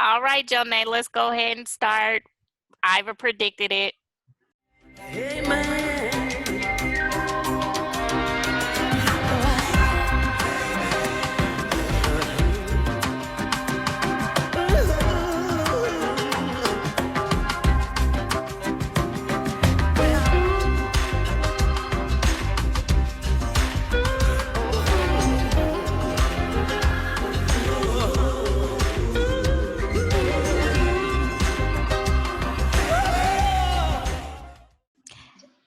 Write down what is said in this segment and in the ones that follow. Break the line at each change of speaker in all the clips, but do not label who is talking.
All right, Jonay, let's go ahead and start. Ivor predicted it.
Hey, man.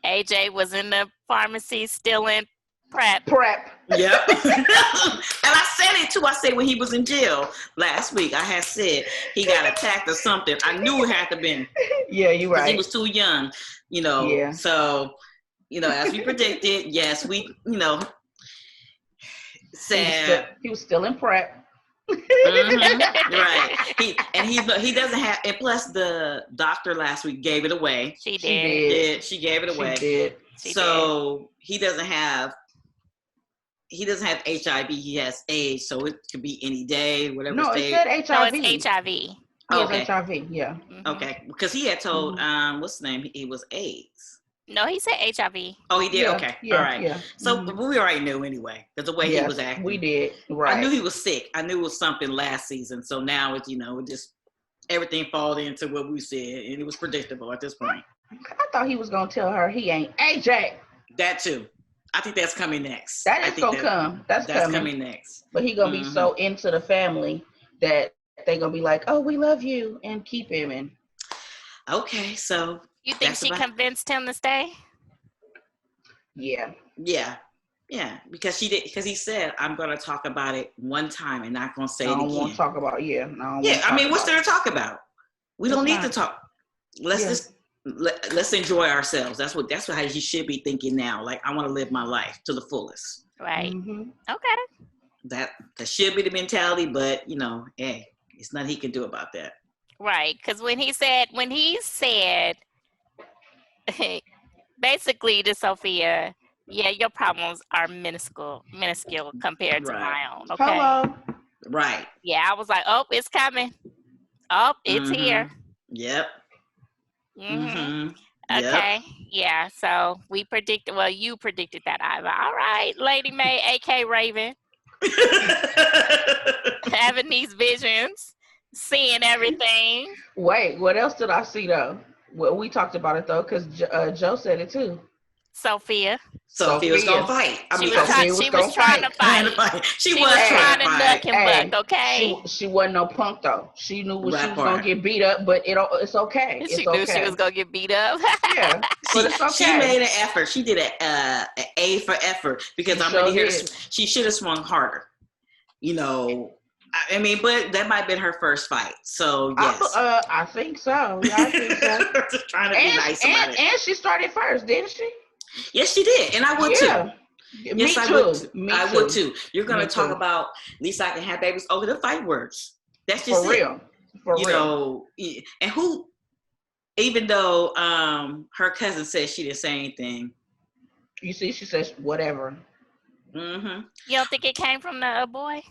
AJ was in the pharmacy still in prep.
Yep. And I said it too. I said when he was in jail last week, I had said he got attacked or something. I knew it had to have been.
Yeah, you're right.
Because he was too young,
Yeah.
So, as we predicted, yes, we, said
he was still in prep.
Right. He doesn't have, and plus the doctor last week gave it away.
She did.
She gave it away.
She did.
So he doesn't have HIV. He has AIDS, so it could be any day, whatever.
No,
stage.
it said HIV.
No, it's HIV.
He has HIV. Yeah.
Okay, because he had told what's his name? He was AIDS.
No, he said HIV.
Oh, he did.
Yeah,
Okay,
yeah,
all right.
yeah.
So we already knew anyway. That's the way he was acting.
We did. Right.
I knew he was sick. I knew it was something last season. So now it's it just everything falls into what we said, and it was predictable at this point.
I thought he was gonna tell her he ain't AJ.
That too. I think that's coming next.
That is gonna come. That's
coming next.
But he gonna be so into the family that they gonna be like, "Oh, we love you," and keep him in.
Okay, so
you think she convinced him to stay?
Yeah.
Because she did. Because he said, "I'm gonna talk about it one time and not gonna say it again."
I don't want to talk about.
I mean, what's there to talk about? We don't need to talk. Let's just let's enjoy ourselves. That's how he should be thinking now. Like, I want to live my life to the fullest.
Right.
Mm-hmm.
Okay.
That should be the mentality, but hey, it's nothing he can do about that.
Right, because when he said basically to Sophia, yeah, your problems are minuscule compared to my own. Okay.
Hello.
Right.
Yeah, I was like, oh, it's coming. Oh, it's here.
Yep.
Okay. Yeah. So we predicted. Well, you predicted that, Ivor. All right, Lady May, AK Raven, having these visions, seeing everything.
Wait, what else did I see though? Well, we talked about it though, because Joe said it too.
Sophia was gonna fight.
She was trying to fight.
She was trying to
knuck him buck, okay?
She wasn't no punk though. She knew she was gonna get beat up, but it's okay.
She knew she was gonna get beat up.
Yeah, but it's okay.
She made an effort. She did an A for effort because she should have swung harder. I mean, but that might have been her first fight. So yes,
I think so. Yeah, I think so.
Just trying to be nice about it.
And she started first, didn't she?
Yes, she did, and I would too.
Yes, I
would too. You're gonna talk about at least I can have babies over the fight words. That's just
for real. For real.
And who? Even though her cousin said she didn't say anything.
You see, she says whatever.
You don't think it came from the boy?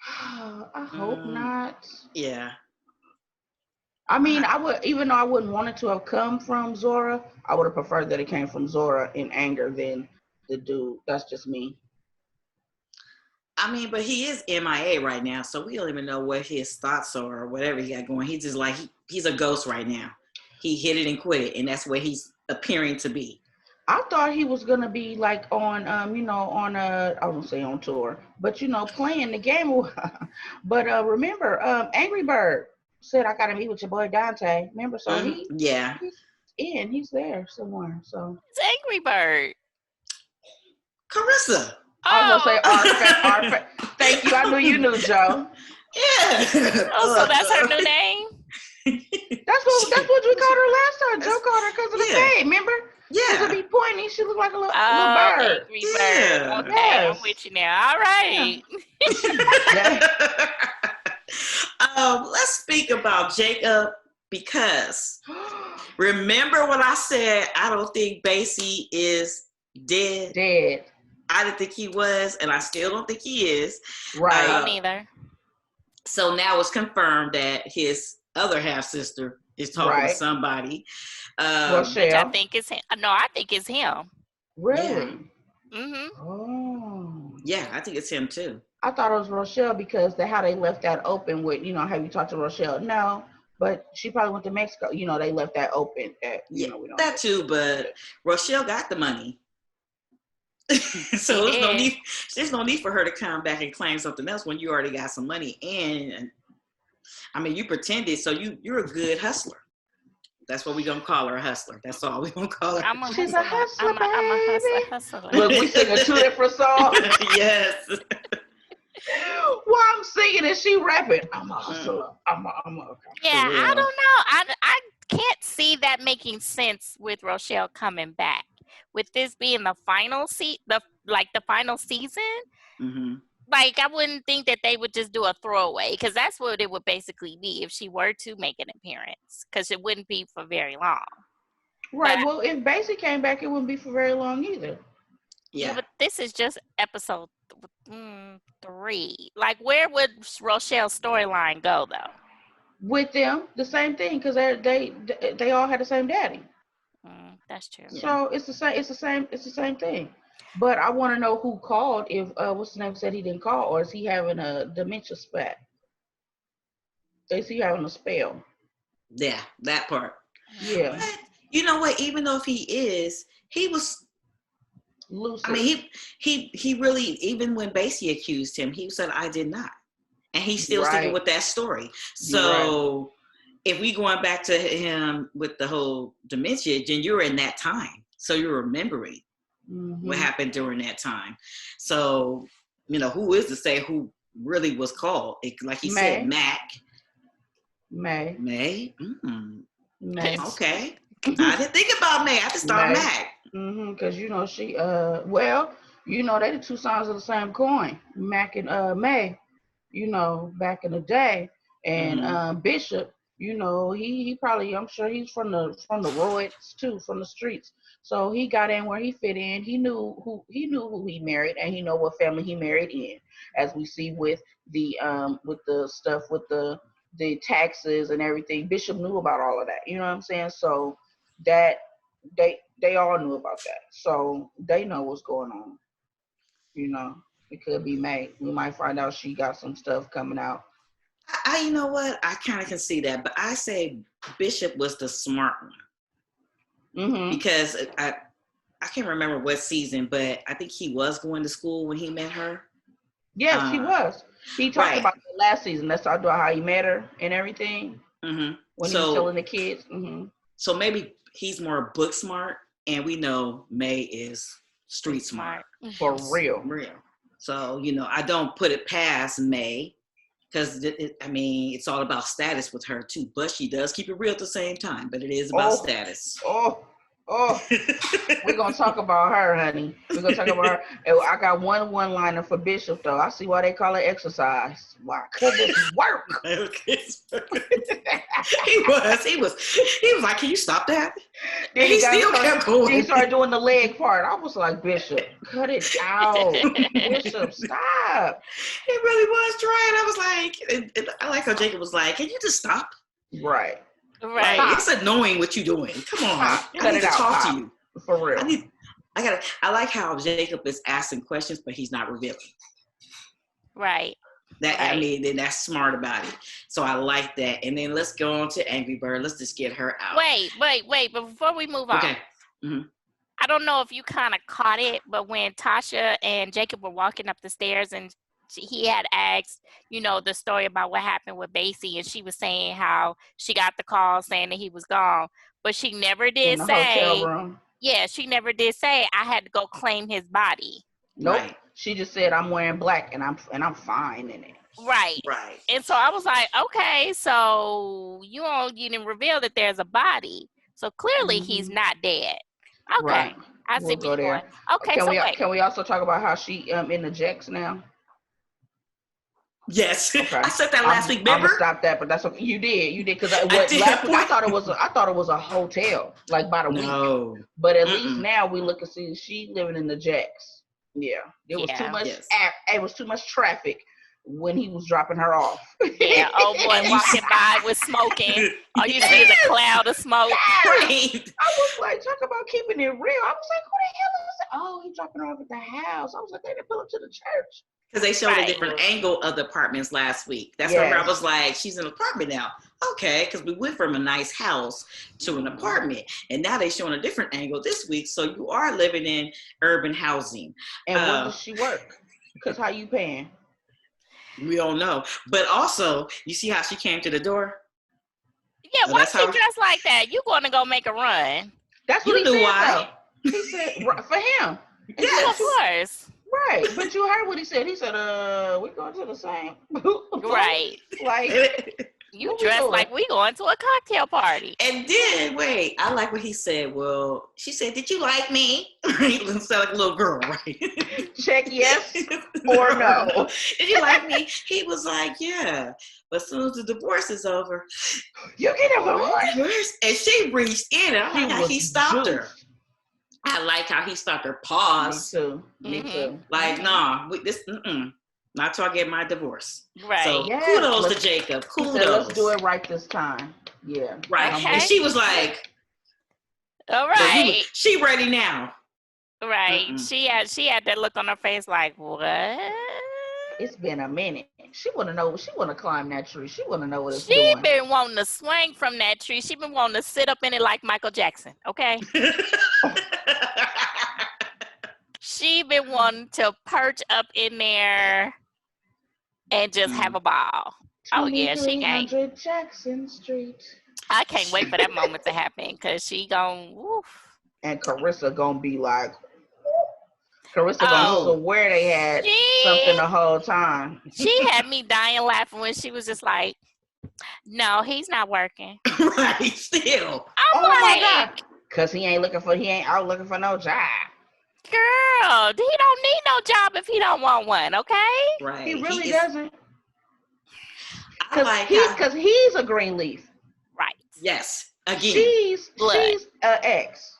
I hope not.
Yeah.
I mean, I would, even though I wouldn't want it to have come from Zora, I would have preferred that it came from Zora in anger than the dude. That's just me.
I mean, but he is MIA right now, so we don't even know what his thoughts are or whatever he got going. He's just like, he's a ghost right now. He hit it and quit it, and that's where he's appearing to be.
I thought he was gonna be like on, I won't say on tour, but playing the game. But remember, Angry Bird said I gotta meet with your boy Dante. Remember, so he's there somewhere. So
it's Angry Bird.
Kerissa.
I was gonna say Thank you. I knew you knew, Joe.
Yeah.
So that's her new name.
That's what we called her last time. Joe called her because of the name. Remember?
Yeah.
Because be pointy, she looked like a little bird.
Angry Bird. Okay, I'm with you now. All right.
Let's speak about Jacob because remember when I said I don't think Basie is dead? I didn't think he was, and I still don't think he is.
Right.
Neither.
So now it's confirmed that his other half sister is talking to somebody.
Which I
Rochelle.
think is him. No, I think it's him.
Really?
Mm-hmm.
Oh.
Yeah, I think it's him too.
I thought it was Rochelle because how they left that open with, have you talked to Rochelle? No, but she probably went to Mexico. They left that open. We don't
that too, but Rochelle got the money. So there's no need for her to come back and claim something else when you already got some money. And I mean, you pretended, so you're a good hustler. That's what we're gonna call her, a hustler. That's all we're gonna call her.
She's a hustler, baby.
I'm a hustler.
Look, we singing two different songs.
Yes.
While I'm singing and she rapping, I'm a hustler. I'm a.
Yeah, I don't know. I can't see that making sense with Rochelle coming back. With this being the final the final season,
mm-hmm.
Like I wouldn't think that they would just do a throwaway, because that's what it would basically be if she were to make an appearance, because it wouldn't be for very long.
Right. Well, if Basie came back, it wouldn't be for very long either.
Yeah.
But this is just episode 3. Like, where would Rochelle's storyline go though?
With them, the same thing, because they all had the same daddy.
That's true.
So it's the same thing. But I want to know who called. If what's his name said he didn't call, or is he having a dementia spat? Is he having a spell?
Yeah, that part.
Yeah.
But you know what? Even though if he was lucid. I mean, he really, even when Basie accused him, he said, "I did not," and he's still sticking with that story. So if we going back to him with the whole dementia, then you're in that time, so you're remembering what happened during that time. So who is to say who really was called? Like he said, May.
May.
Okay. I didn't think about May. I just thought Mac.
Because she they the two sides of the same coin. Mac and May. Back in the day, and Bishop. He probably, I'm sure he's from the roids too, from the streets. So he got in where he fit in. He knew who he married, and he know what family he married in. As we see with the stuff with the taxes and everything, Bishop knew about all of that. You know what I'm saying? So that they all knew about that. So they know what's going on. It could be May. We might find out she got some stuff coming out.
You know what? I kind of can see that, but I say Bishop was the smart one because I can't remember what season, but I think he was going to school when he met her.
Yes, he was. He talked about the last season. That's how he met her and everything. When he was telling the kids.
So maybe he's more book smart, and we know May is street smart.
For real.
So I don't put it past May. Because, it's all about status with her, too. But she does keep it real at the same time. But it is about status.
We're going to talk about her, honey. We're going to talk about her. I got one-liner for Bishop, though. I see why they call it exercise. Why? Because it's work.
He was like, can you stop that?
Then he still kept going. He started doing the leg part. I was like, Bishop, cut it out. Bishop, stop.
He really was trying. I was like, I like how Jacob was like, can you just stop?
Right.
It's annoying what you're doing. Come on.
Cut it out.
Talk to you.
For real.
I like how Jacob is asking questions, but he's not revealing.
Right.
That's smart about it. So I like that. And then let's go on to Angry Bird. Let's just get her out.
Wait. But before we move on, I don't know if you kind of caught it, but when Tasha and Jacob were walking up the stairs and he had asked, the story about what happened with Basie, and she was saying how she got the call saying that he was gone, but she never did say. Yeah, she never did say I had to go claim his body.
Nope. Right. She just said I'm wearing black and I'm fine in it.
Right. And so I was like, okay, so you didn't reveal that there's a body, so clearly he's not dead. Okay,
right.
I see where you're going. Okay,
can we also talk about how she in the Jacks now?
Yes, okay. I said that last week. Remember?
I'm gonna stop that, but that's okay. You did because last week I thought it was a hotel, like by the week. But at least now we look and see she living in the Jacks. Yeah, there was too much. It was too much traffic when he was dropping her off.
Yeah, old boy walking by with smoking. All you see is a cloud of smoke.
Right.
I was like, talk about keeping it real. I was like, who the hell is that? Oh, he's dropping her off at the house. I was like, they didn't pull up to the church.
Because they showed
Right.
a different angle of the apartments last week. That's where I was like, she's in an apartment now. Okay, because we went from a nice house to an apartment. And now they're showing a different angle this week. So you are living in urban housing.
And where does she work? Because how you paying?
We don't know. But also, you see how she came to the door?
Yeah, why she dressed like that? You going to go make a run.
That's what
You
he
knew
said,
why.
though. He said, for him.
Yes.
Of course.
Right, but you heard what he said. He said, we going to the same.
Right.
Like,
you dressed like we going to a cocktail party.
And then, wait, I like what he said. Well, she said, did you like me? He sound like a little girl, right?
Check yes or no.
Did you like me? He was like, yeah. But as soon as the divorce is over,
you get a divorce.
And she reached in and I like how he stopped her. I like how he stopped her. Pause.
Me too.
Like, nah, not till I get my divorce.
Right.
So kudos to Jacob. Kudos.
Let's do it right this time. Yeah.
Right.
Okay.
And she was like,
all right.
She ready now.
Right. She had that look on her face like, what?
It's been a minute. She want to know. She want to climb that tree. She want to know what it's doing.
She been wanting to swing from that tree. She been wanting to sit up in it like Michael Jackson. Okay. She been wanting to perch up in there and just have a ball. Oh yeah, she can't.
Jackson Street.
I can't wait for that moment to happen because she gon' woof.
And Kerissa gonna be like, Kerissa gonna swear they had something the whole time.
She had me dying laughing when she was just like, no, he's not working.
Right, still.
I'm like,
my God. Cause he ain't out looking for no job.
Girl, he don't need no job if he don't want one, okay?
Right.
He really doesn't.
Because
he's a Greenleaf.
Right.
Yes. Again.
She's
an ex.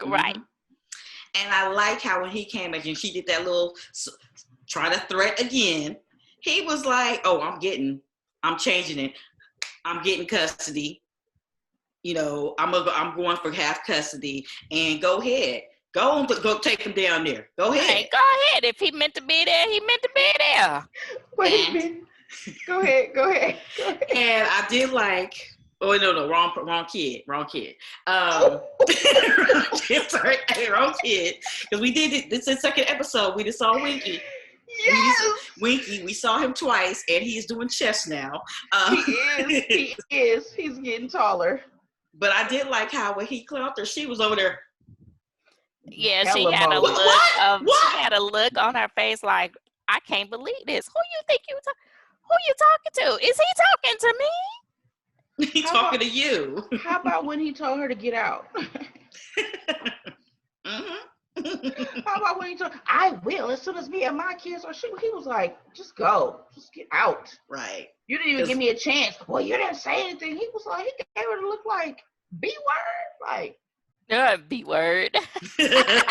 Right.
And I like how when he came back and she did that little try to threat again, he was like, oh, I'm changing it. I'm getting custody. You know, I'm going for half custody and go ahead. Go take him down there. Go ahead.
Hey, go ahead. If he meant to be there, he meant to be there.
Wait a minute. Go ahead.
And I did like, wrong kid. Sorry, wrong kid. Because we did it. This is the second episode. We just saw Winky.
Yes.
Winky. We saw him twice, and he's doing chess now.
He is. He's getting taller.
But I did like how when he clowned her, she was over there.
Yeah, she had a look on her face like, I can't believe this. Who you talking to? Is he talking to me?
He's talking to you.
How about when he told her to get out? How about when he told I will as soon as me and my kids or he was like, just go. Just get out.
Right.
You didn't even give me a chance. Well, you didn't say anything. He was like, he gave her to look like B-word. Like
B word. I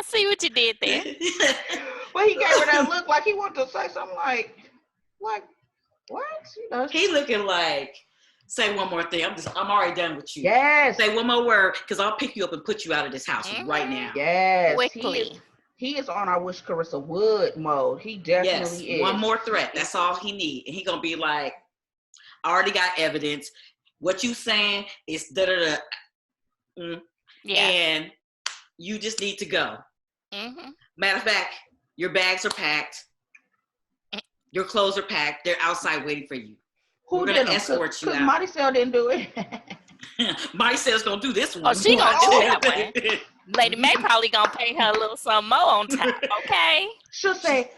see what you did there.
Well, he gave her that look like he wanted to say something like what? You know,
he looking like, say one more thing. I'm already done with you.
Yes.
Say one more word, because I'll pick you up and put you out of this house right now.
Yes.
Quickly.
He is on I wish Kerissa would mode. He definitely is.
One more threat. That's all he need. And he gonna be like, I already got evidence. What you saying is da-da-da.
Yeah.
And you just need to go.
Mm-hmm.
Matter of fact, your bags are packed. Your clothes are packed. They're outside waiting for you. We're going to escort you out.
Because Maricel didn't do it.
Maricel's going to do this one.
Oh, she going to do that one. Lady May probably going to pay her a little something more on top, okay?
She'll say,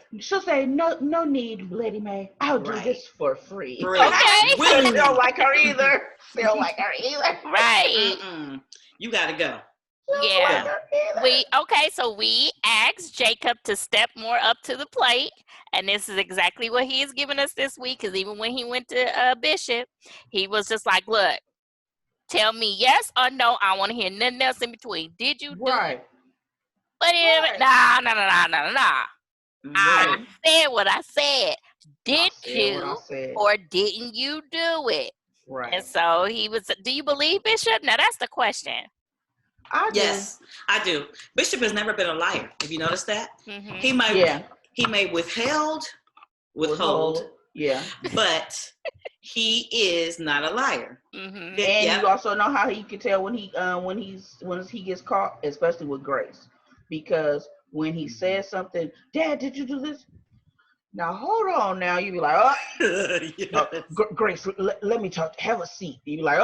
no need, Lady May. I'll do this for free.
Okay.
They don't like her either.
Right.
You got to go.
Yeah. So we asked Jacob to step more up to the plate, and this is exactly what he is giving us this week, because even when he went to Bishop, he was just like, look, tell me yes or no. I want to hear nothing else in between. Did you do it? But nah. I said what I said. Did you or didn't you do it?
Right.
And so he was. Do you believe Bishop? Now that's the question.
Yes, I do. Bishop has never been a liar. Have you noticed that?
Mm-hmm.
He may withhold.
Yeah.
But he is not a liar.
Mm-hmm.
And you also know how you can tell when he gets caught, especially with Grace, because when he says something, Dad, did you do this? Now hold on. Now you be like, Grace, let me talk. Have a seat. You be like,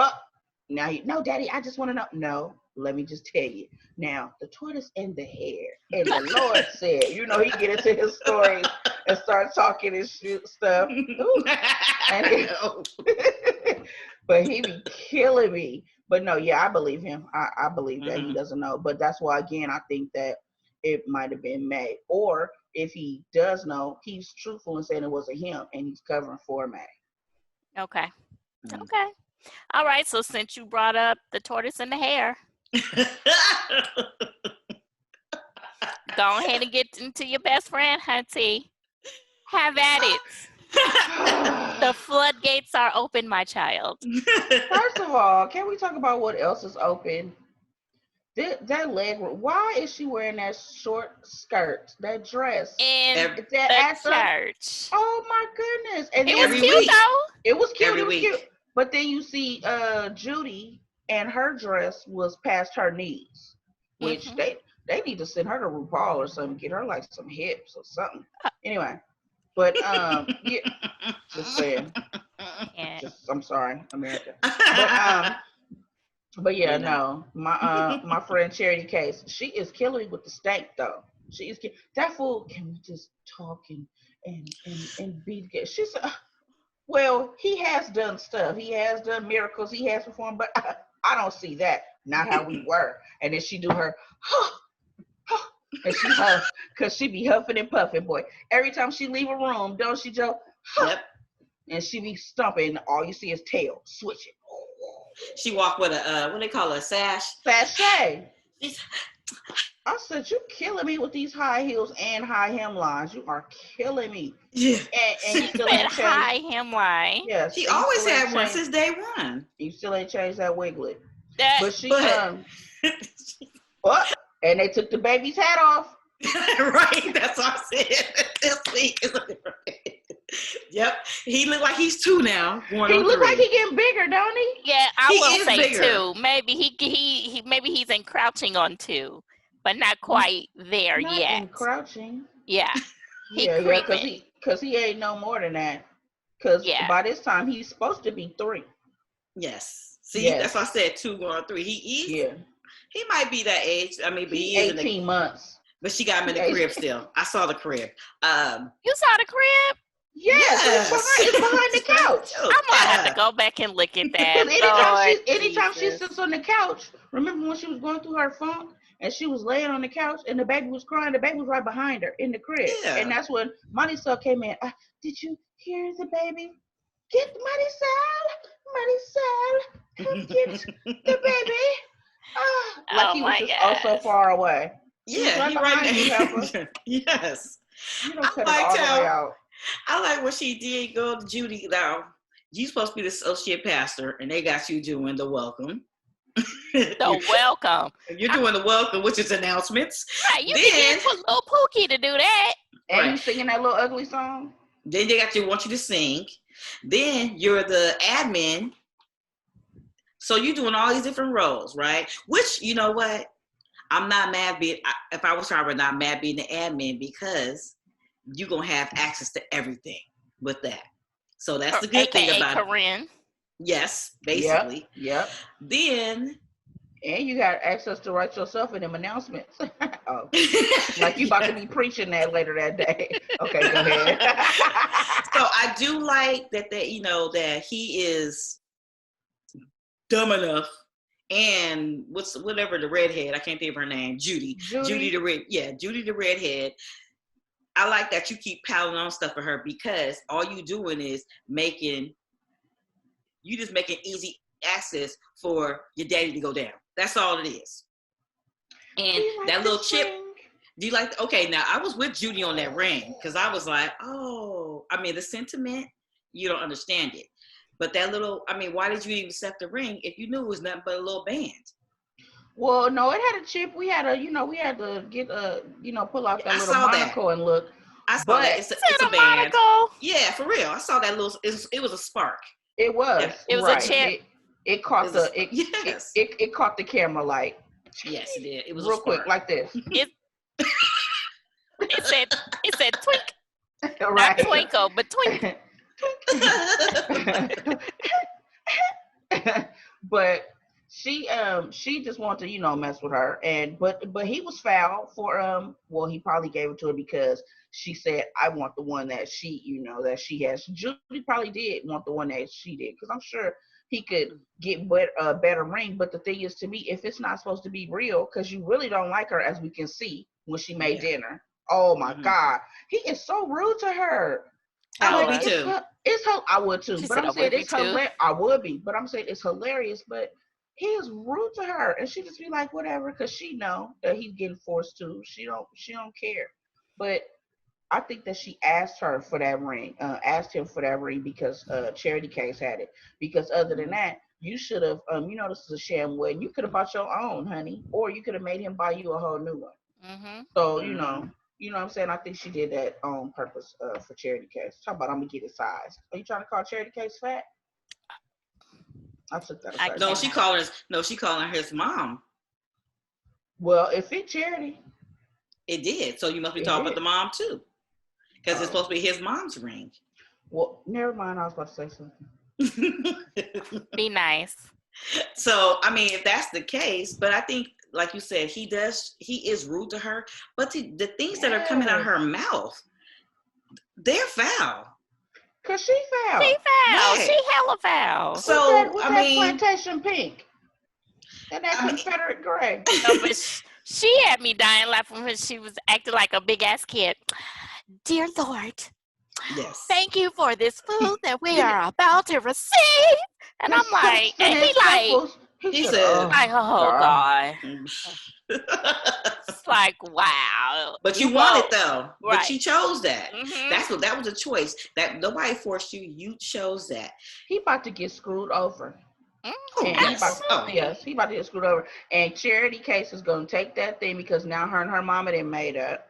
now no, Daddy, I just want to know. No, let me just tell you. Now the tortoise and the hare, and the Lord said, he get into his stories and start talking and stuff. But he be killing me. But no, yeah, I believe him. I believe that he doesn't know. But that's why, again, I think that it might have been May. Or if he does know, he's truthful in saying it wasn't him, and he's covering for May.
Okay. Okay. All right. So since you brought up the tortoise and the hare, go ahead and get into your best friend, Hunty. Have at it. The floodgates are open, my child.
First of all, can we talk about what else is open? That leg. Why is she wearing that short skirt, that dress,
in the church?
Oh my goodness! And
it was cute though.
It was cute. It was cute. But then you see, Judy, and her dress was past her knees, which they need to send her to RuPaul or something, get her like some hips or something. Anyway, but yeah, just saying.
Yeah.
I'm sorry, America. But yeah, no, my friend Charity Case, she is killing with the stank though. She is that fool. Can we just talk and be together? She said, well, he has done stuff. He has done miracles. He has performed, but I don't see that. Not how we were. And then she do her, and she huff, cause she be huffing and puffing, boy. Every time she leave a room, don't she, Joe?
Yep.
And she be stumping. All you see is tail switching.
She walked with a what they call a sash.
Sashay. I said, you killing me with these high heels and high hemlines. You are killing me.
Yeah.
And you still ain't changed.
High hemline.
Yes. She always had one since day one.
You still ain't changed that wiglet.
But
what? And they took the baby's hat off.
Right. That's what I said. Yep. He look like he's 2 now.
He look like he getting bigger, don't he?
Yeah, I will say bigger. 2. Maybe maybe he's encroaching on 2, but not quite there
not
yet.
Encroaching.
Yeah.
Because he ain't no more than that. Because by this time he's supposed to be 3.
Yes. See, that's why I said 2 going on 3. He might be that age. I mean, but he is
18 months.
But she got him in the crib still. I saw the crib.
You saw the crib?
Yes. It's behind the couch.
I'm gonna have to go back and look at that.
Anytime she sits on the couch, remember when she was going through her funk and she was laying on the couch and the baby was crying, the baby was right behind her in the crib. Yeah. And that's when Marisol came in. Did you hear the baby? Get Marisol, come get the baby. Like he was just so far away.
Yeah, he right there. Yes.
You don't cut it all the way out.
I like what she did go to Judy. Now, you supposed to be the associate pastor, and they got you doing the welcome.
The welcome.
You're doing the welcome, which is announcements.
Right, you can get little Pookie to do that.
And you singing that little ugly song.
Then they want you to sing. Then you're the admin. So you're doing all these different roles, right? Which, you know what? I'm not mad if I was her, I would not mad being the admin because you're going to have access to everything with that. So that's the good thing about
Corinne.
it. Yes, basically.
Yep.
Then.
And you got access to write yourself in them announcements. Like you about to be preaching that later that day. Okay, go ahead.
So I do like that that he is dumb enough. And whatever the redhead, I can't think of her name, Judy the redhead. I like that you keep piling on stuff for her because all you doing is making easy access for your daddy to go down. That's all it is. And that little chip, Do you like? Okay, now I was with Judy on that ring because I was like, oh, I mean, the sentiment, you don't understand it, but that little, I mean, why did you even accept the ring if you knew it was nothing but a little band?
Well, no, it had a chip. We had we had to get pull out that
I
little
saw
monocle
that.
and look.
I saw
But
that. It's a band.
Monaco.
Yeah, for real. I saw that little. It was a spark.
it was
Yeah.
It was
right.
a chip.
It caught
It was
the
yes.
it caught the camera like
Yes, it did. It was
real
a spark.
quick like this.
It said twink,
Right.
not twinkle, but twink.
But she just wanted to mess with her, and but he was foul for well, he probably gave it to her because she said, I want the one that that she has. Judy probably did want the one that she did, because I'm sure he could get a better ring. But the thing is, to me, if it's not supposed to be real, because you really don't like her, as we can see when she made dinner. Oh my God, he is so rude to her.
I would be too.
I would too.
She
but
said,
I'm saying it's
hilarious.
I would be, but I'm saying it's hilarious. But he is rude to her, and she just be like, whatever, because she know that he's getting forced to. She don't care. But I think that she asked her for that ring, asked him for that ring because Charity Case had it. Because other than that, you should have, this is a sham wedding. You could have bought your own, honey, or you could have made him buy you a whole new one.
Mm-hmm.
So you know what I'm saying. I think she did that on purpose for Charity Case. Talk about I'm gonna get his size. Are you trying to call Charity Case fat? I took that.
No, she calling his mom.
Well, it fit Charity.
It did. So you must be talking about the mom too, because it's supposed to be his mom's ring.
Well, never mind. I was about to say something.
Be nice.
So I mean, if that's the case, but I think, like you said, he is rude to her. But the things that are coming out of her mouth, they're foul.
Cause she foul.
She foul.
Right.
She hella foul.
So
what's that plantation pink and that Confederate gray.
No, but she had me dying laughing when she was acting like a big ass kid. Dear Lord,
yes,
thank you for this food that we are about to receive. And I'm like, and he said, oh God. It's like, wow.
But you want it though.
Right.
But you chose that.
Mm-hmm.
That was a choice. That nobody forced you. You chose that.
He about to get screwed over.
Oh,
yes. He about to get screwed over. And Charity Case is gonna take that thing because now her and her mama done made up.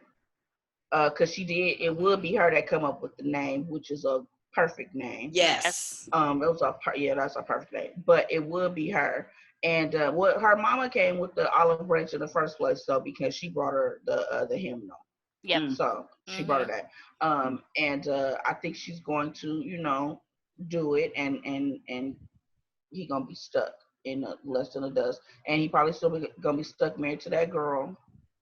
Cause she did. It would be her that come up with the name, which is a perfect name.
Yes.
It was that's a perfect name. But it would be her. And what her mama came with the olive branch in the first place, though, because she brought her the hymnal.
Yeah.
So she brought her that. And I think she's going to, do it, and he gonna be stuck in less than a dust, and he probably still gonna be stuck married to that girl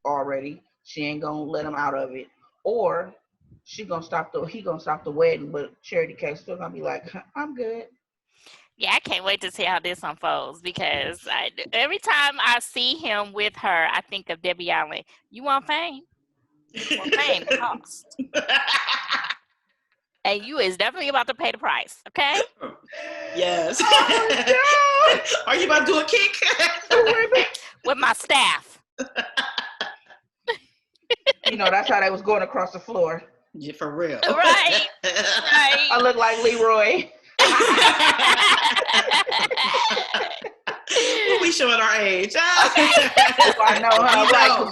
already. She ain't gonna let him out of it, or he gonna stop the wedding, but Charity Case still gonna be like, I'm good.
Yeah, I can't wait to see how this unfolds because every time I see him with her, I think of Debbie Allen. You want fame? Well, fame costs. And you is definitely about to pay the price, okay?
Yes.
Oh,
Are you about to do a kick?
With my staff.
That's how they was going across the floor.
Yeah, for real.
Right.
I look like Leroy.
We showing our age.
I know, huh? Right,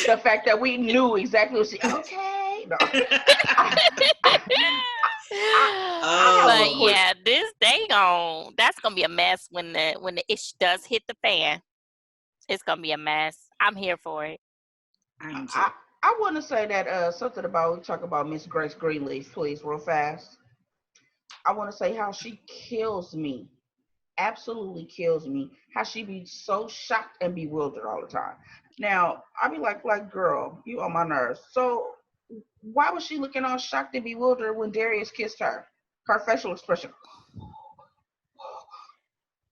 the fact that we knew exactly what she. Okay. No.
But yeah, that's gonna be a mess when the ish does hit the fan. It's gonna be a mess. I'm here for it.
I want to say that something about, we talk about Miss Grace Greenleaf, please, real fast. I want to say how she kills me. Absolutely kills me. How she be so shocked and bewildered all the time. Now, I be like, girl, you on my nerves. So why was she looking all shocked and bewildered when Darius kissed her? Her facial expression.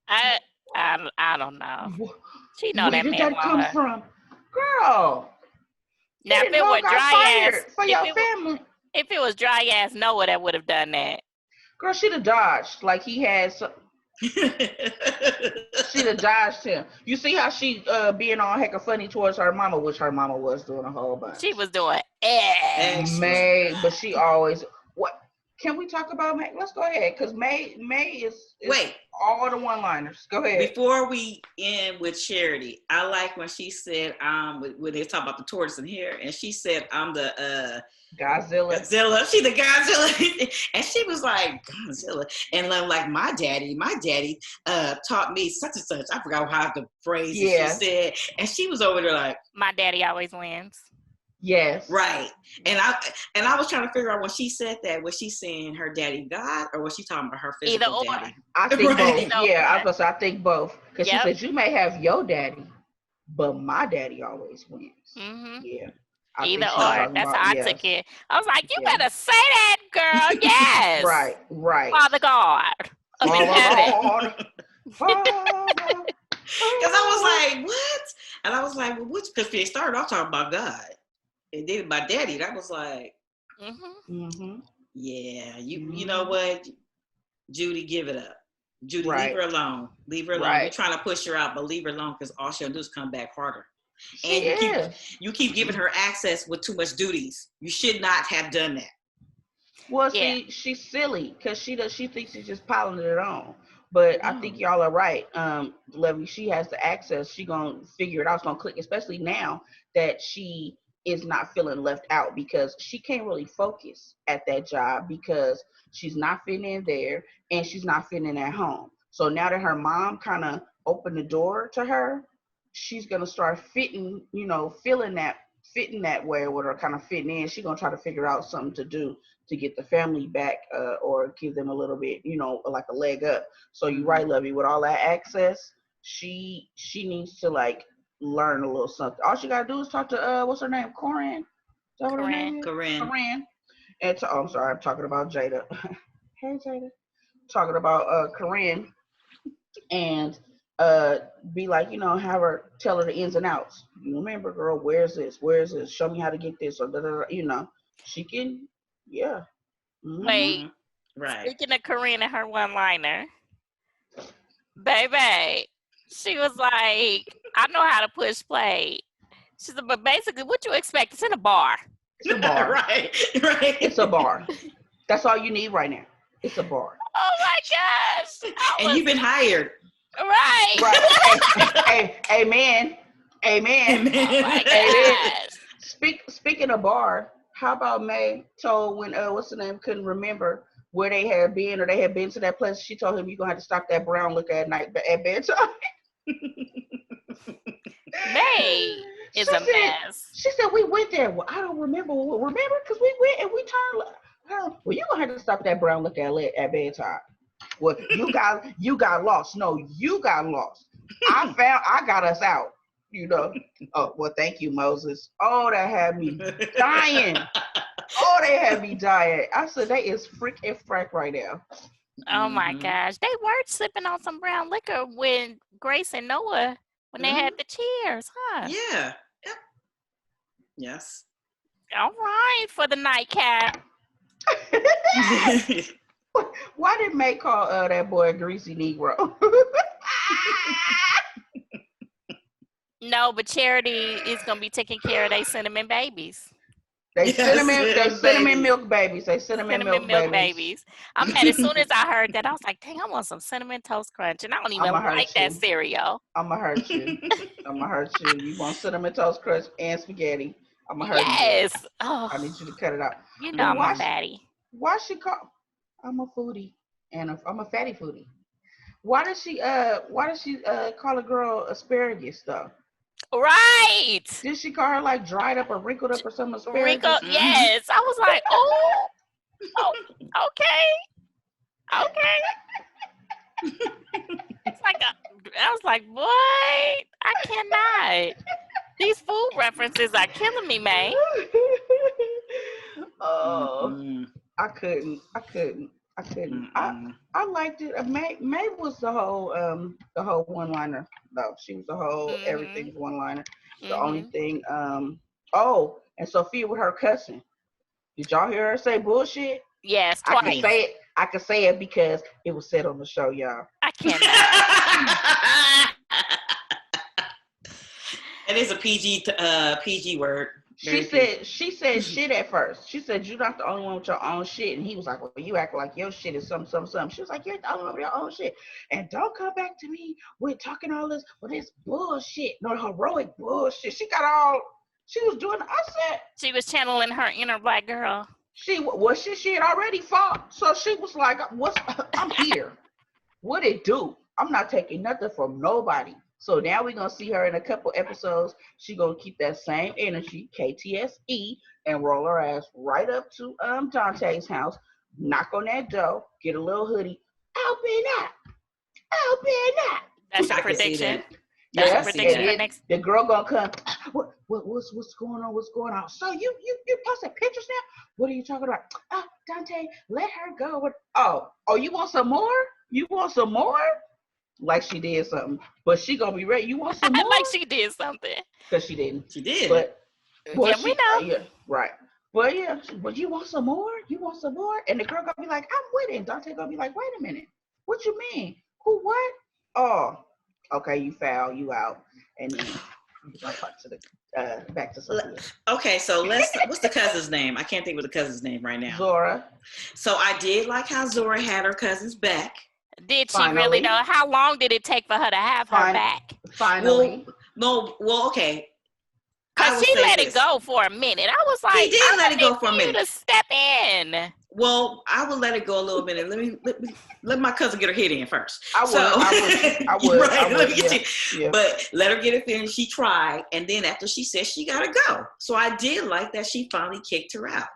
I don't know. She know
Where
that
did
man
that come from? Girl.
Now if it was dry ass
for your family.
If it was dry ass Noah that would have done that.
Girl, she'd have dodged like he had. She done dodged him. You see how she being all hecka funny towards her mama, which her mama was doing a whole bunch.
She was doing extra.
May, but she always what? Can we talk about May? Let's go ahead, because May is
wait,
all the one-liners. Go ahead.
Before we end with Charity, I like when she said when they talk about the tortoise and hare, and she said I'm the
Godzilla.
She the Godzilla. And she was like, Godzilla. And like my daddy taught me such and such. I forgot how the phrase she said. And she was over there like,
my daddy always wins.
Yes.
Right. And I was trying to figure out when she said that, was she saying her daddy God, or was she talking about her physical daddy?
I think both. Yeah, I was gonna say I think both. Because she said you may have your daddy, but my daddy always wins.
Mm-hmm.
Yeah.
Either or. That's how I took it. I was like, you better say that, girl. Yes.
Right.
Father God. Up in heaven.
Because I was like, what? And I was like, well, which? Because they started off talking about God. And then my daddy, that was like, yeah, you know what? Judy, give it up. Judy, leave her alone. Leave her alone. You're trying to push her out, but leave her alone, because all she'll do is come back harder. And you keep giving her access with too much duties. You should not have done that.
Well, see, she's silly because she thinks she's just piling it on. But I think y'all are right. Levy, she has the access. She gonna figure it out. It's gonna click, especially now that she is not feeling left out, because she can't really focus at that job because she's not fitting in there and she's not fitting in at home. So now that her mom kind of opened the door to her, she's gonna start fitting that way with her, kind of fitting in. She's gonna try to figure out something to do to get the family back, or give them a little bit, like a leg up. So you're right, Lovey, with all that access, she needs to like learn a little something. All she gotta do is talk to what's her name, Corinne. Is that what her name is? Corinne. And I'm sorry, I'm talking about Jada. Hey Jada. Talking about Corinne, and be like, have her tell her the ins and outs. You remember, girl, where's this? Show me how to get this, or she can,
Wait, right. Speaking of Corinne and her one-liner, baby, she was like, I know how to push play. She said, but basically, what you expect? It's in a bar.
It's a bar. Right. It's a bar. That's all you need right now. It's a bar.
Oh my gosh.
And you've been hired.
Right.
Hey, amen. Oh my gosh. Speaking of bar, how about May told when what's the name couldn't remember where they had been, or they had been to that place, she told him, you're gonna have to stop that brown liquor at night at bedtime.
May is a mess.
She said we went there. Well, I don't remember. Remember, because we went and we turned. Well, you're gonna have to stop that brown liquor at bedtime. Well, you got lost. No, you got lost. I got us out. Oh, well, thank you, Moses. Oh, that had me dying. They had me dying. I said, they is freaking frack right now.
Oh my gosh. They were sipping on some brown liquor when Grace and Noah, when they had the cheers, huh?
Yeah. Yep. Yes.
All right, for the nightcap.
Why did May call that boy a greasy Negro?
No, but Charity is gonna be taking care of their cinnamon babies.
They cinnamon milk babies. They cinnamon milk babies.
I'm mad. As soon as I heard that, I was like, dang, I want some cinnamon toast crunch, and I don't even like that cereal.
I'm gonna hurt you. You want cinnamon toast crunch and spaghetti? I'm gonna hurt you.
Yes. Oh.
I need you to cut it out.
I'm a fatty.
Why she call? I'm a foodie, and I'm a fatty foodie. Why does she call a girl asparagus though?
Right.
Did she call her like dried up or wrinkled up or some asparagus?
Wrinkled, yes. I was like, oh, okay. It's like I was like, boy, I cannot. These food references are killing me, May.
Oh, I couldn't. I liked it. May was the whole one-liner though. She was the whole everything's one-liner. The only thing and Sophia with her cussing. Did y'all hear her say bullshit?
Yes, twice.
I can say it because it was said on the show, y'all.
I cannot.
It is a PG word.
She said shit at first. She said, you're not the only one with your own shit. And he was like, well, you act like your shit is something. She was like, you're the only one with your own shit. And don't come back to me with talking all this, but it's bullshit. No, heroic bullshit. She was doing, I said.
She was channeling her inner black girl.
She had already fought. So she was like, I'm here. What it do? I'm not taking nothing from nobody. So now we're going to see her in a couple episodes. She's going to keep that same energy, KTSE, and roll her ass right up to Dante's house, knock on that door, get a little hoodie. Open up.
That's a prediction.
That's a prediction. The girl going to come, what's going on? So you posting pictures now? What are you talking about? Dante, let her go. Oh, you want some more? Like she did something, but she gonna be ready. You want some more?
Like she did something.
Because she didn't.
She did.
But
yeah, we know.
Yeah, right. But yeah, but you want some more? And the girl gonna be like, I'm with it. Dante gonna be like, wait a minute. What you mean? Who? What? Oh, okay. You foul. You out. And then you gonna talk to the back to Sophia.
Okay, so what's the cousin's name? I can't think of the cousin's name right now.
Zora.
So I did like how Zora had her cousins back.
Did she really though? How long did it take for her to have her back?
Finally.
Well, okay.
Because she let it go for a minute. I was like,
she did let it go for a minute.
To step in.
Well, I would let it go a little minute. Let my cousin get her hit in first.
I would. Right,
yeah. But let her get it finished. She tried, and then after she said she gotta go, so I did like that she finally kicked her out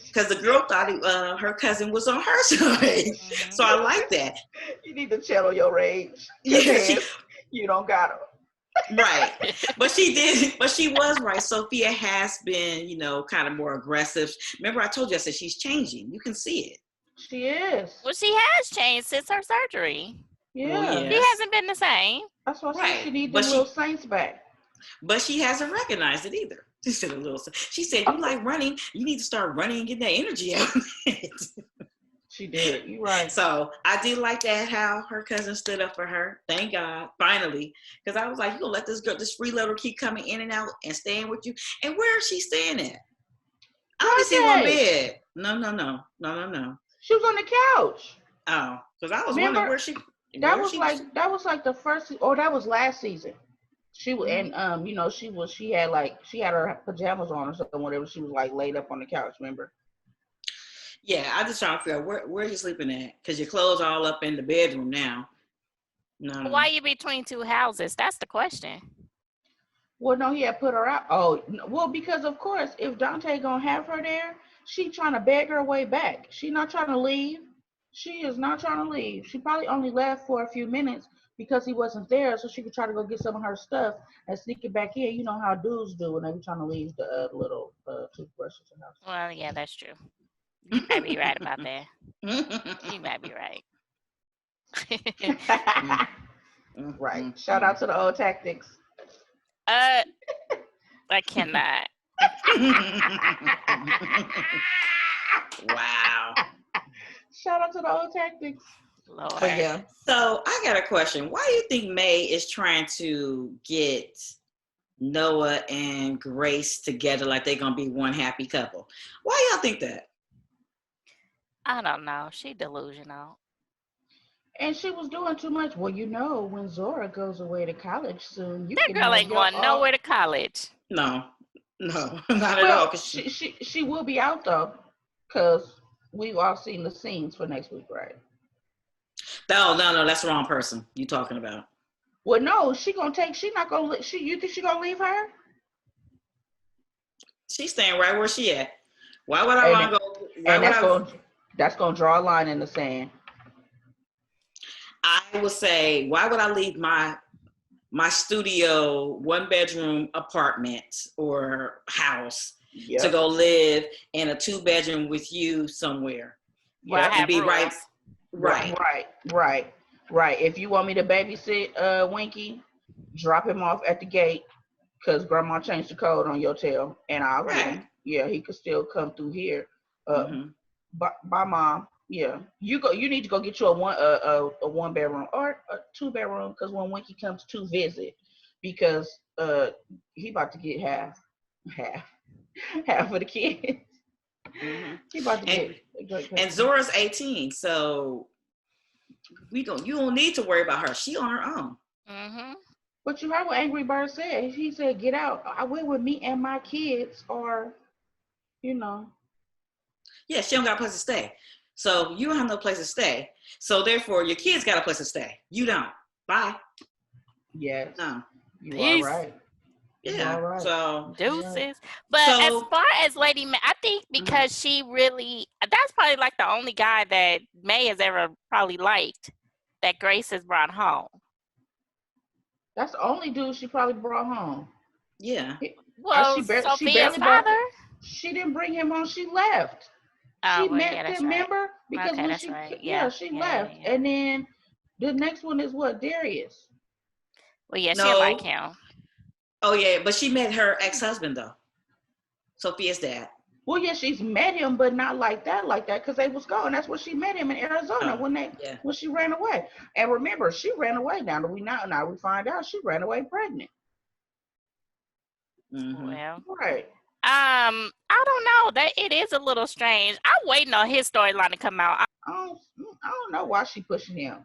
because the girl thought her cousin was on her side. So I like that.
You need to channel your rage.
Yeah,
you don't got her.
Right. But she did, but she was right. Sophia has been, kind of more aggressive. Remember I told you, I said she's changing. You can see it.
She is.
Well, she has changed since her surgery.
Yeah.
Well, yes.
She hasn't been the same.
That's what she needs the little saints back.
But she hasn't recognized it either. She said she said, you like running, you need to start running and getting that energy out.
She did. You're right.
So I did like that, how her cousin stood up for her. Thank God, finally. Because I was like, you gonna let this girl, this free little keep coming in and out and staying with you? And where is she staying at? I only see one bed. No.
She was on the couch.
Oh, because I was wondering where she.
That was like the first. Oh, that was last season. She was and she had her pajamas on or something, whatever. She was like laid up on the couch. Remember?
Yeah, I just trying to figure out where you sleeping at, because your clothes are all up in the bedroom now. No.
Why you between two houses? That's the question.
Well, no, he had put her out. Oh, well, because of course, if Dante gonna have her there, she trying to beg her way back. She not trying to leave. She is not trying to leave. She probably only left for a few minutes because he wasn't there, so she could try to go get some of her stuff and sneak it back in. You know how dudes do when they be trying to leave the little toothbrush at your house.
Well, yeah, that's true. You might be right about that. You might be right.
Right. Shout out to the old tactics.
I cannot.
Wow.
Shout out to the old tactics.
Lord.
But yeah.
So I got a question. Why do you think May is trying to get Noah and Grace together like they're gonna be one happy couple? Why y'all think that?
I don't know. She delusional.
And she was doing too much. Well, when Zora goes away to college soon,
that girl ain't going nowhere to college.
No, not at all. Cause
she will be out though, because we've all seen the scenes for next week, right?
No, that's the wrong person you talking about.
Well, no, you think she gonna leave her?
She's staying right where she at. Why would I want to go?
And that's gonna draw a line in the sand.
I would say, why would I leave my studio 1-bedroom apartment or house to go live in a 2-bedroom with you somewhere?
Where I have
be
rules.
Right. If you want me to babysit Winky, drop him off at the gate, because Grandma changed the code on your tail, and I'll he could still come through here. Bye, Mom. Yeah, you need to go get you a one bedroom or a 2 bedroom, because when Winky comes to visit, because he about to get half of the kids.
Mm-hmm.
He about to get
and Zora's 18, so you don't need to worry about her. She on her own.
Mm-hmm.
But you heard what Angry Bird said. He said, "Get out. I went with me and my kids, or you know."
Yeah, she don't got a place to stay. So you don't have no place to stay. So therefore, your kids got a place to stay. You don't. Bye.
Yes.
No.
You
Peace.
are right.
Yeah.
Right.
So
Deuces.
Yeah.
But as
So
far as Lady May, I think because she really, that's probably like the only guy that May has ever probably liked that Grace has brought home.
That's the only dude she probably brought home.
yeah.
Well,
She
Sophia's
barely
father.
She didn't bring him home. She left.
Oh,
She
well,
met
yeah, that's
them,
right.
remember? Because
Okay,
when
that's right. Yeah,
she left. And then the next one is what? Darius.
Well, yeah, she
No.
like him.
Oh yeah, but she met her ex-husband though. Sophia's dad.
Well, yeah, she's met him, but not like that, because they was gone. That's where she met him in Arizona when she ran away. And remember, she ran away. Now we find out she ran away pregnant.
Mm-hmm.
Well,
right.
I don't know. That it is a little strange. I'm waiting on his storyline to come out.
I don't know why she pushing him.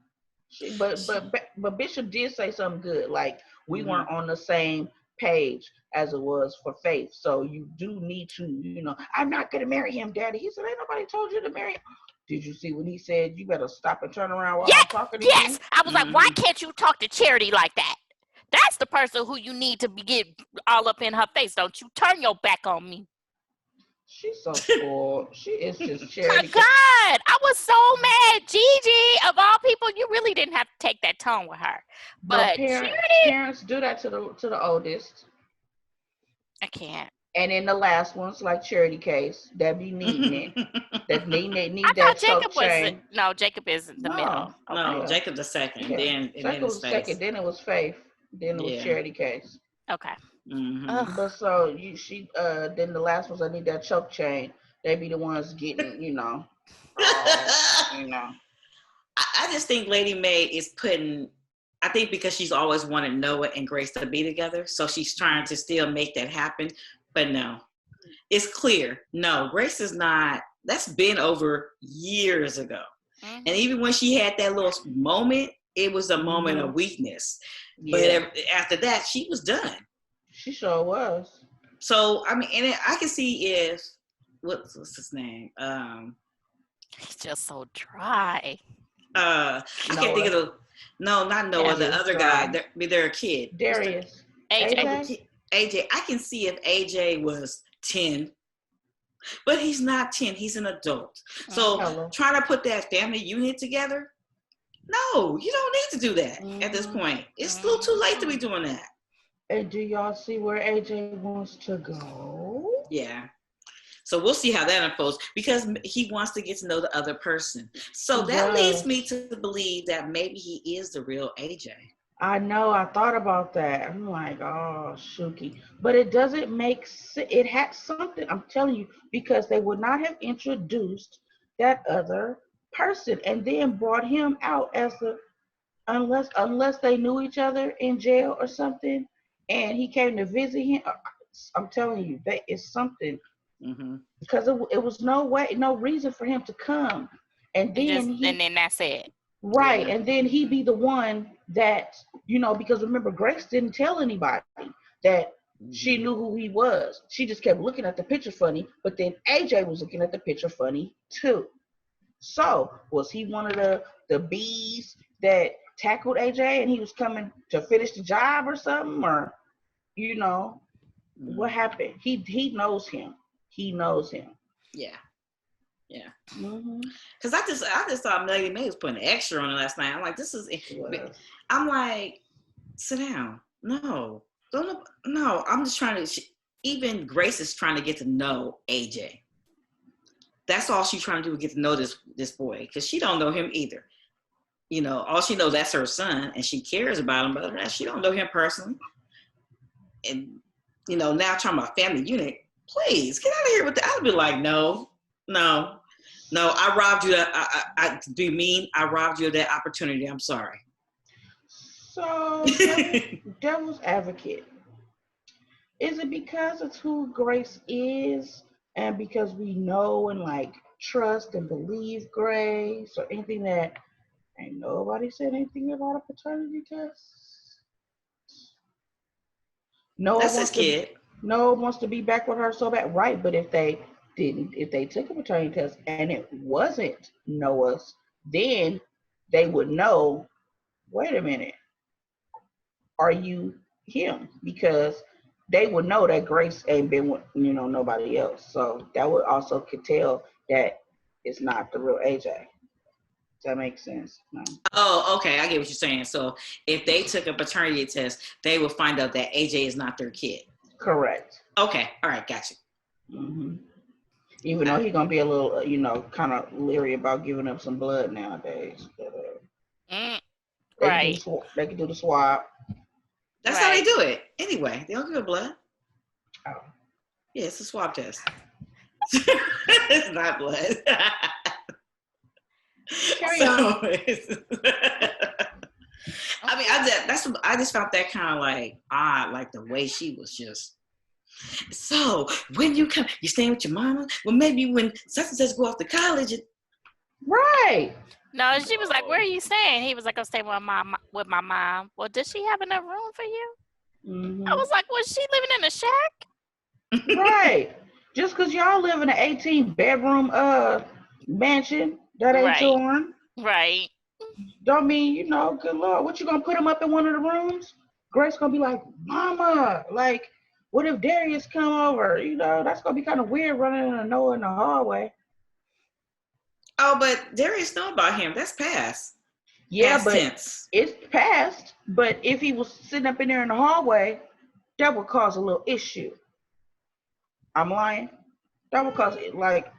But Bishop did say something good. Like we weren't on the same page as it was for Faith. So you do need to, I'm not gonna marry him, Daddy. He said, ain't nobody told you to marry him. Did you see when he said you better stop and turn around while I'm talking to you?
Yes. I was like, why can't you talk to Charity like that? That's the person who you need to get all up in her face. Don't you turn your back on me.
She's so spoiled. She is just Charity.
My God, I was so mad. Gigi, of all people, you really didn't have to take that tone with her. But
parents do that to the oldest.
I can't.
And in the last ones, like Charity case, that be needing it. That need
I
that
Jacob
choke chain.
No, Jacob isn't the middle.
No, Jacob the second.
Yeah.
Then
Jacob was second. Then it was Faith. Then it was Charity case.
Okay.
Mm-hmm.
But so then the last ones I need that choke chain. They be the ones getting,
I just think Lady May is I think because she's always wanted Noah and Grace to be together, so she's trying to still make that happen. But no, it's clear. No, Grace is not. That's been over years ago. Mm-hmm. And even when she had that little moment, it was a moment of weakness. Yeah. But after that, she was done.
She sure was.
So, I mean, and I can see if, what's his name?
He's just so dry.
I can't think of not Noah, the other guy. They're a kid.
Darius.
AJ. I can see if AJ was 10, but he's not 10. He's an adult. So trying to put that family unit together, no, you don't need to do that at this point. It's a little too late to be doing that.
And do y'all see where AJ wants to go?
Yeah. So we'll see how that unfolds because he wants to get to know the other person. So that leads me to believe that maybe he is the real AJ.
I know. I thought about that. I'm like, oh, Shuki. But it doesn't make sense. It had something, I'm telling you, because they would not have introduced that other person and then brought him out as unless they knew each other in jail or something and he came to visit him. I'm telling you, that is something. Mm-hmm. Because it was no reason for him to come. And then
and then that's it.
Right. Yeah. And then he be the one that, because remember, Grace didn't tell anybody that she knew who he was. She just kept looking at the picture funny, but then AJ was looking at the picture funny too. So was he one of the bees that tackled AJ and he was coming to finish the job or something? Or, what happened? He knows him. He knows him.
Yeah. Yeah. Because I just thought Lady May was putting extra on it last night. I'm like, I'm like, sit down. No. No. I'm just trying to, even Grace is trying to get to know AJ. That's all she's trying to do is get to know this boy because she don't know him either. All she knows that's her son and she cares about him, but other than that, she don't know him personally. And, now talking about family unit, please get out of here with that. I'd be like, no. No, I robbed you. I be mean. I robbed you of that opportunity. I'm sorry.
So, devil's advocate. Is it because it's who Grace is, and because we know and like trust and believe Grace, or anything that ain't nobody said anything about a paternity test?
That's his kid.
Noah wants to be back with her so bad, right? But if they took a paternity test and it wasn't Noah's, then they would know. Wait a minute, are you him? Because they would know that Grace ain't been with nobody else. So that would also could tell that it's not the real AJ. Does that make sense? No.
Oh, okay. I get what you're saying. So if they took a paternity test, they will find out that AJ is not their kid.
Correct.
Okay. All right. Gotcha.
Mm-hmm. Even though he's gonna be a little, kind of leery about giving up some blood nowadays. But,
right.
They can do the swab.
That's how they do it. Anyway, they don't give blood.
Oh.
Yeah, it's a swab test. It's not blood.
Carry on.
I mean, I just found that kind of like odd, like the way she was just. So when you come, you staying with your mama? Well, maybe when such and such go off to college.
Right.
No, she was like, "Where are you staying?" He was like, "I'm staying with my mom." Well, does she have enough room for you?
Mm-hmm.
I was like, "Was she living in a shack?"
Right. Just because y'all live in an 18-bedroom mansion that ain't yours.
Right.
Don't mean, good Lord, what you gonna put him up in one of the rooms? Grace gonna be like, Mama, like, what if Darius come over? That's gonna be kind of weird running into Noah in the hallway.
Oh, but Darius know about him. That's past.
Yeah,
past
but
tense.
It's past. But if he was sitting up in there in the hallway, that would cause a little issue. I'm lying. That would cause it, like,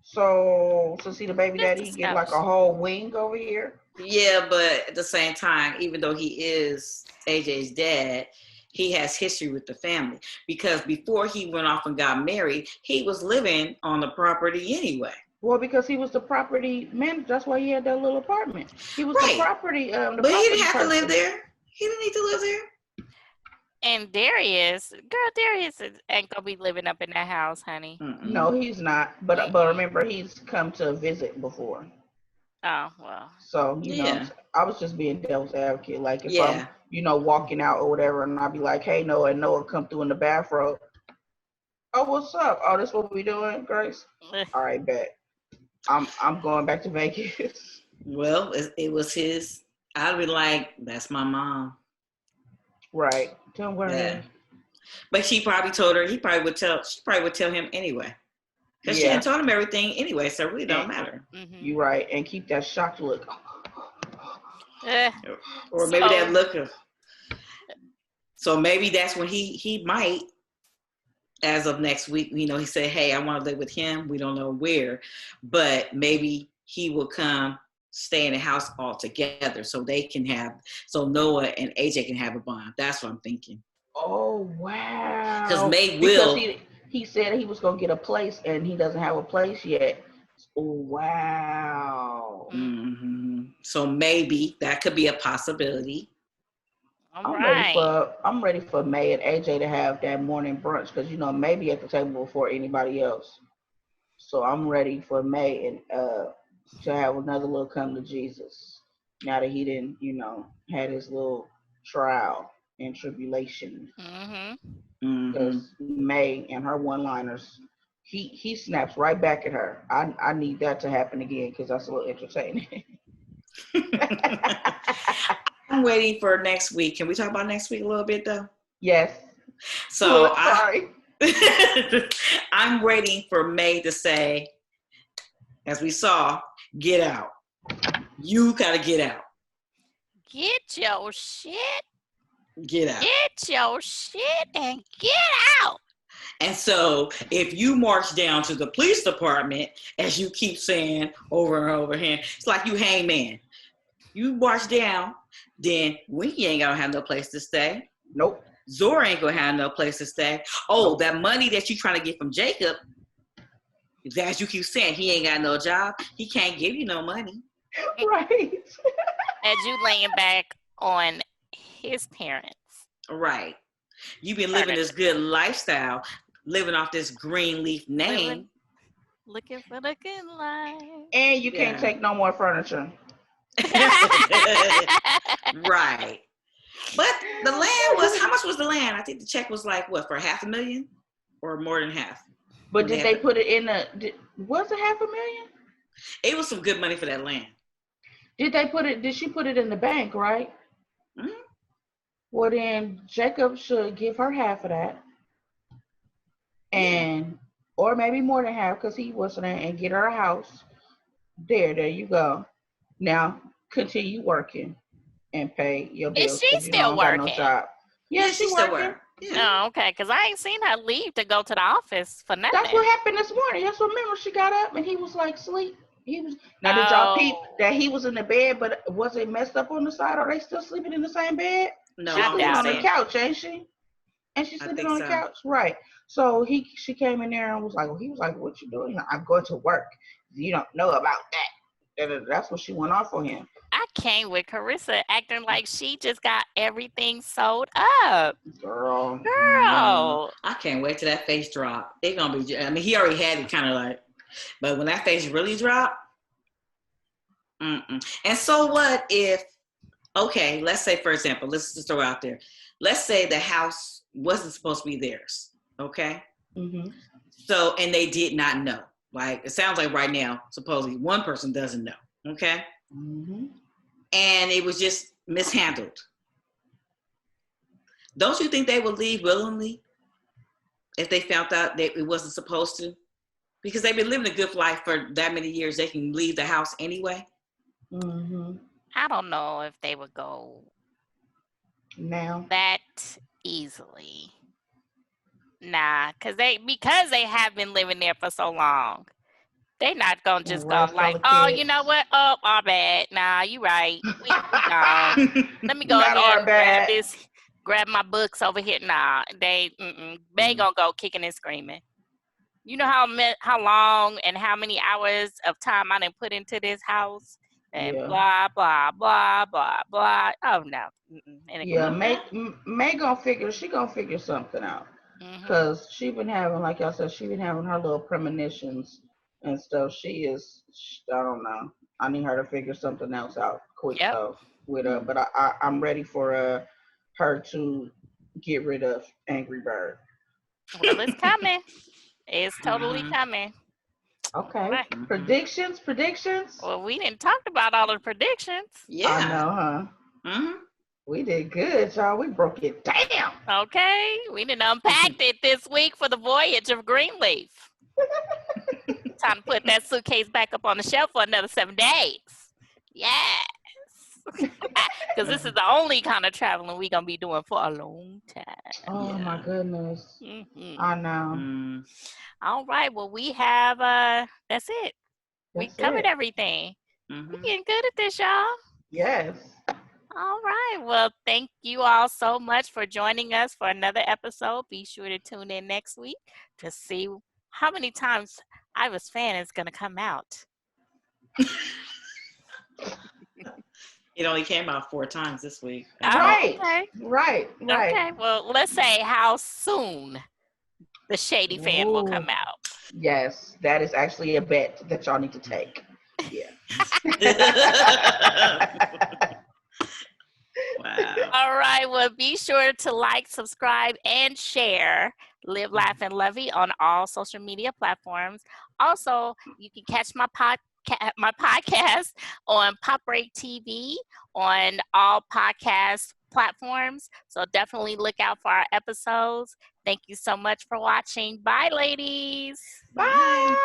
so see the baby daddy get like a whole wing over here.
Yeah, but at the same time, even though he is AJ's dad, he has history with the family because before he went off and got married, he was living on the property anyway.
Well, because he was the property manager, that's why he had that little apartment. He was the property. But
he didn't have to live there. He didn't need to live there.
And Darius ain't gonna be living up in that house, honey.
No, he's not. But remember, he's come to visit before.
Oh, well.
So, I was just being devil's advocate. Like, if I'm, walking out or whatever, and I'll be like, hey, Noah, and Noah come through in the bathrobe. Oh, what's up? Oh, this what we doing, Grace? All right, bet. I'm going back to Vegas.
Well, it was his. I'd be like, that's my mom.
Right. Don't worry. Yeah.
But she probably told her. She probably would tell him anyway. Because she hadn't told him everything anyway, so it really don't matter.
Mm-hmm. You're right. And keep that shocked look.
Or maybe that look of. So maybe that's when he might, as of next week, he said, hey, I want to live with him. We don't know where. But maybe he will come stay in the house all together so Noah and AJ can have a bond. That's what I'm thinking.
Oh, wow.
Because May will.
Because he said he was going to get a place and he doesn't have a place yet. Oh, wow.
Mm-hmm. So maybe that could be a possibility.
I'm ready for May and AJ to have that morning brunch because, May be at the table before anybody else. So I'm ready for May and to have another little come to Jesus now that he didn't, had his little trial and tribulation. Because May and her one-liners, he snaps right back at her. I need that to happen again because that's a little entertaining.
I'm waiting for next week. Can we talk about next week a little bit though?
Yes.
So I'm waiting for May to say, as we saw, get out. You gotta get out.
Get your shit.
Get out.
Get your shit and get out.
And so if you march down to the police department, as you keep saying over and over again, it's like you hangman. You march down, then we ain't gonna have no place to stay.
Nope.
Zora ain't gonna have no place to stay. Oh, that money that you trying to get from Jacob, as you keep saying, he ain't got no job. He can't give you no money.
Right.
As you laying back on his parents.
Right. You've been living this good lifestyle, living off this Greenleaf name.
Looking for the good life.
And you can't take no more furniture.
Right. But the land was, how much was the land? I think the check was like, what, for $500,000 or more than half?
But did they put it in was it $500,000?
It was some good money for that land.
Did she put it in the bank, right?
Mm-hmm.
Well, then Jacob should give her half of that. Or maybe more than half, because he wasn't there, and get her a house. There you go. Now continue working and pay your bills.
Is she still working?
Got no job. Yeah, she's still working.
Yeah. Oh, okay. Because I ain't seen her leave to go to the office for nothing.
That's what happened this morning. Just remember, she got up and he was like sleep. Did y'all peep that he was in the bed, but was it messed up on the side? Are they still sleeping in the same bed?
No,
she's sleeping on the couch, ain't she? And she's sleeping on the couch, right? So she came in there and was like, he was like, "What you doing?" I'm going to work. You don't know about that. That's what she went off on him.
I came with Kerissa acting like she just got everything sold up.
Girl.
I can't wait till that face drop. It's gonna be. I mean, he already had it kind of like, but when that face really drop, And so what if? Okay, let's say for example, let's just throw out there. Let's say the house wasn't supposed to be theirs. Okay.
Mm-hmm.
So and they did not know. Like it sounds like right now, supposedly one person doesn't know. Okay.
Mm-hmm.
And it was just mishandled. Don't you think they would leave willingly if they found out that it wasn't supposed to? Because they've been living a good life for that many years, they can leave the house anyway.
Mm-hmm.
I don't know if they would go
now
that easily. Nah, because they have been living there for so long. They not gonna just go like, oh, you know what? Oh, our bad. Nah, you right. We gone. Let me go ahead and grab my books over here. Nah, they gonna go kicking and screaming. You know how long and how many hours of time I done put into this house and blah blah blah blah blah. Oh no.
Yeah, May gonna figure something out because she been having, like I said, she been having her little premonitions and stuff. I don't know. I need her to figure something else out quick though with her. But I'm ready for her to get rid of Angry Bird.
Well, it's coming. It's totally coming.
Okay. Right. Predictions.
Well, we didn't talk about all the predictions.
Yeah. I know, huh? Mm-hmm. We did good, y'all. We broke it down.
Okay. We didn't unpack it this week for the voyage of Greenleaf. Time to put that suitcase back up on the shelf for another 7 days. Yes. Because this is the only kind of traveling we're going to be doing for a long time.
Oh, my goodness. Mm-hmm. I know.
All right. Well, we have, that's it. We covered everything. We're getting good at this, y'all.
Yes.
All right. Well, thank you all so much for joining us for another episode. Be sure to tune in next week to see how many times I Was Fan is going to come out.
It only came out 4 times this week.
Right.
Okay.
Right.
Okay. Well, let's say how soon the Shady Fan will come out.
Yes, that is actually a bet that y'all need to take. Yeah.
Wow.
All right. Well, be sure to like, subscribe, and share Live, Laugh, and Lovey on all social media platforms. Also, you can catch my podcast on Pop Break TV on all podcast platforms. So definitely look out for our episodes. Thank you so much for watching. Bye, ladies.
Bye.